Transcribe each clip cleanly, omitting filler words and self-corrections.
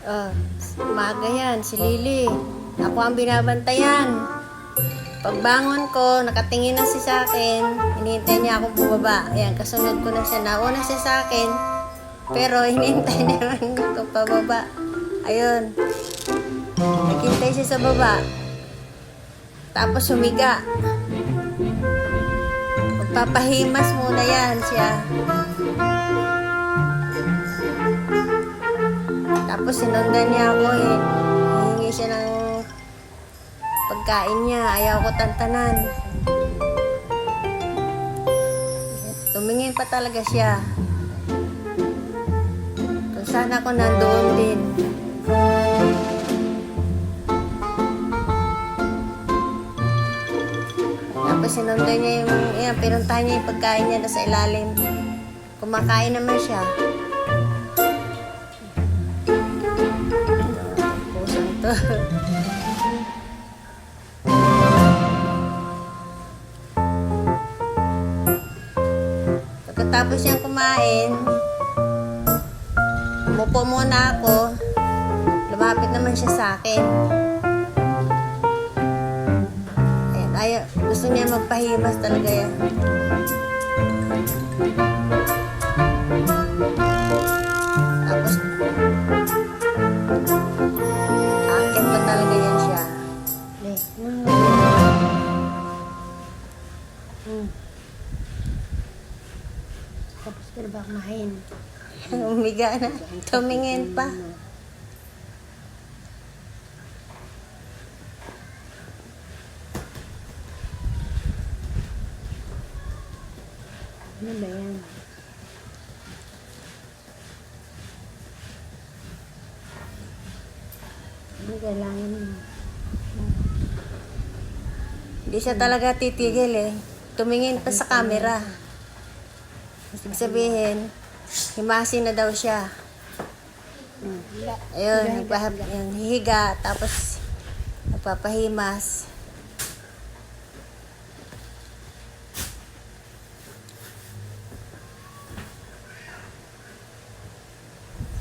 Oh, umaga yan, si Lily. Ako ang binabantayan. Pagbangon ko, nakatingin na siya sa akin. Hinihintay niya akong bumaba. Ayan, kasunod ko na siya. Nauna siya sa akin. Pero hinihintay niya naman ko pababa. Ayun. Naghintay siya sa baba. Tapos humiga. Magpapahimas muna yan siya. Tapos sinundan niya ako eh. Hihingi siya ng pagkain niya. Ayaw ko tantanan. Tumingin pa talaga siya. Kung saan ako nandoon din. Tapos sinundan niya yung pinuntahan niya yung pagkain niya sa ilalim. Kumakain naman siya. Pusang to. Pagkatapos niyang kumain, umupo muna ako. Lumapit naman siya sa akin. Ayan, gusto niya magpahimas talaga yan. Tapos, akin pa talaga yan siya. Tapos ka na ba kumain? Umiga na. Tumingin pa. Ano ba yan? Ano kailangan mo? Hindi siya talaga titigil eh. Tumingin pa sa camera. Ibig sabihin, himasin na daw siya. Ayun, hihiga, tapos nagpapahimas.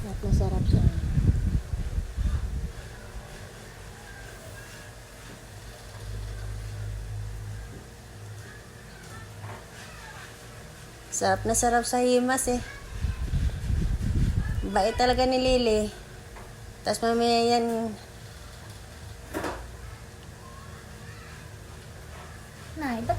Sarap na sarap siya. Sarap na sarap sa himas eh. Bait talaga ni Lily. Tapos mamaya yan, Nay, ba't